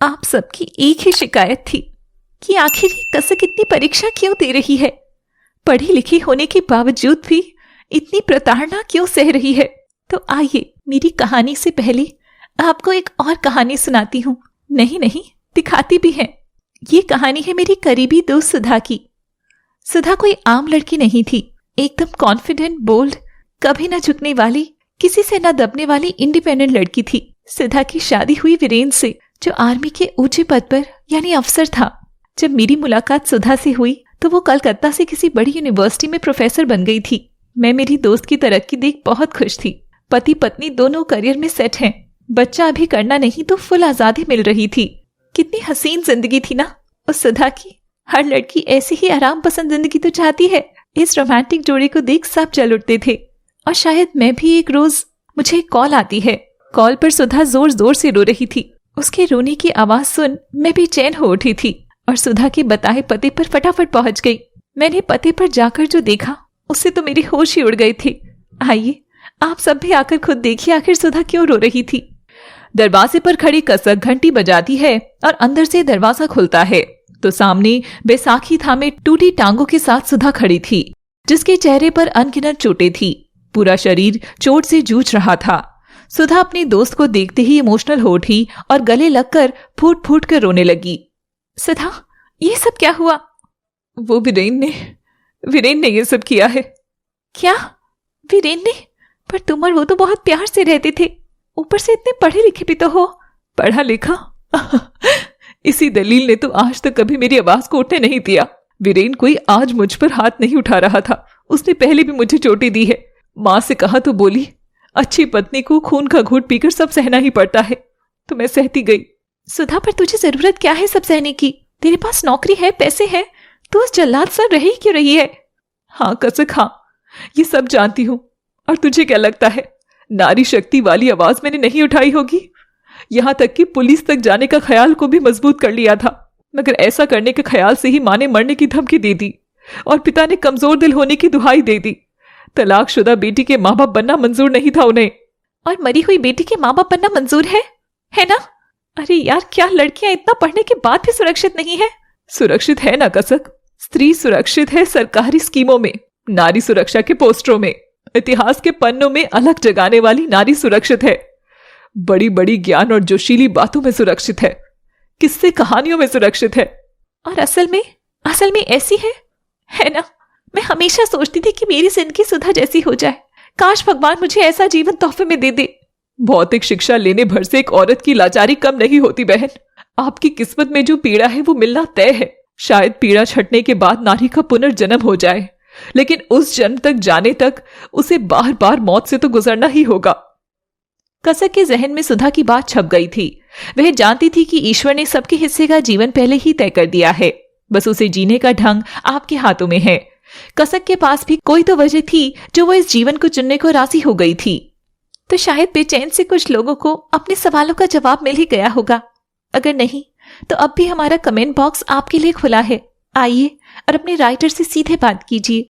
आप सबकी एक ही शिकायत थी कि आखिर ये कसक इतनी परीक्षा क्यों दे रही है, पढ़ी लिखी होने के बावजूद भी इतनी प्रताड़ना क्यों सह रही है। तो आइए मेरी कहानी से पहले आपको एक और कहानी सुनाती हूँ। नहीं, दिखाती भी है। ये कहानी है मेरी करीबी दोस्त सुधा की। सुधा कोई आम लड़की नहीं थी, एकदम कॉन्फिडेंट, बोल्ड, कभी न झुकने वाली, किसी से न दबने वाली इंडिपेंडेंट लड़की थी। सुधा की शादी हुई वीरेंद्र से, जो आर्मी के ऊंचे पद पर यानी अफसर था। जब मेरी मुलाकात सुधा से हुई तो वो कलकत्ता से किसी बड़ी यूनिवर्सिटी में प्रोफेसर बन गई थी। मैं मेरी दोस्त की तरक्की देख बहुत खुश थी। पति पत्नी दोनों करियर में सेट हैं, बच्चा अभी करना नहीं तो फुल आजादी मिल रही थी। कितनी हसीन जिंदगी थी ना उस सुधा की। हर लड़की ऐसी ही आराम पसंद जिंदगी तो चाहती है। इस रोमांटिक जोड़ी को देख सब चल उठते थे, और शायद मैं भी। एक रोज मुझे एक कॉल आती है। कॉल पर सुधा जोर जोर से रो रही थी। उसके रोने की आवाज सुन मैं भी चैन हो उठी थी और सुधा के बताए पते पर फटाफट पहुंच गई। मैंने पते पर जाकर जो देखा उससे तो मेरी होश ही उड़ गई थी। आइए आप सब भी आकर खुद देखिए आखिर सुधा क्यों रो रही थी। दरवाजे पर खड़ी कसक घंटी बजाती है और अंदर से दरवाजा खुलता है तो सामने बैसाखी थामे टूटी टांगों के साथ सुधा खड़ी थी, जिसके चेहरे पर अनगिनत चोटें थी। पूरा शरीर चोट से जूझ रहा था। सुधा अपनी दोस्त को देखते ही इमोशनल हो उठी और गले लगकर फूट फूट कर रोने लगी। सुधा, ये सब क्या हुआ? वो वीरेंद्र ने ये सब किया है। क्या वीरेंद्र ने? पर तुम और वो तो बहुत प्यार से रहते थे, ऊपर से इतने पढ़े लिखे भी तो हो। पढ़ा लिखा? इसी दलील ने तो आज तक कभी मेरी आवाज को उठने नहीं दिया। वीरेंद्र कोई आज मुझ पर हाथ नहीं उठा रहा था। उसने पहले भी मुझे चोटें दी है। माँ से कहा तो बोली, अच्छी पत्नी को खून का घूंट पीकर सब सहना ही पड़ता है, तो मैं सहती गई। सुधा, पर तुझे जरूरत क्या है सब सहने की? तेरे पास नौकरी है, पैसे हैं, तू उस जल्लाद सा रही क्यों रही है? हाँ कसक, हाँ, ये सब जानती हूँ। और तुझे क्या लगता है नारी शक्ति वाली आवाज मैंने नहीं उठाई होगी? यहाँ तक कि पुलिस तक जाने का ख्याल को भी मजबूत कर लिया था, मगर ऐसा करने के ख्याल से ही माँ ने मरने की धमकी दे दी और पिता ने कमजोर दिल होने की दुहाई दे दी। तलाकशुदा बेटी के माँ बाप बनना मंजूर नहीं था उन्हें। और मरी हुई बेटी के माँ बाप बनना मंजूर है ना? अरे यार, क्या लड़कियां इतना पढ़ने के बाद भी सुरक्षित नहीं है? सुरक्षित है ना कसक। स्त्री सुरक्षित है सरकारी स्कीमों में, नारी सुरक्षा के पोस्टरों में, इतिहास के पन्नों में अलग जगाने वाली नारी सुरक्षित है। बड़ी बड़ी ज्ञान और जोशीली बातों में सुरक्षित है, किस्से कहानियों में सुरक्षित है। और असल में ऐसी है ना? मैं हमेशा सोचती थी कि मेरी जिंदगी सुधा जैसी हो जाए। काश भगवान मुझे ऐसा जीवन तोहफे में दे दे। भौतिक शिक्षा लेने भर से एक औरत की लाचारी कम नहीं होती बहन। आपकी किस्मत में जो पीड़ा है वो मिलना तय है। शायद पीड़ा छटने के बाद नारी का पुनर्जन्म हो जाए, लेकिन उस जन्म तक जाने तक उसे बार बार मौत से तो गुजरना ही होगा। कसक के जहन में सुधा की बात छप गई थी। वह जानती थी कि ईश्वर ने सबके हिस्से का जीवन पहले ही तय कर दिया है, बस उसे जीने का ढंग आपके हाथों में है। कसक के पास भी कोई तो वजह थी जो वो इस जीवन को चुनने को राजी हो गई थी। तो शायद बेचैन से कुछ लोगों को अपने सवालों का जवाब मिल ही गया होगा। अगर नहीं तो अब भी हमारा कमेंट बॉक्स आपके लिए खुला है। आइए और अपने राइटर से सीधे बात कीजिए।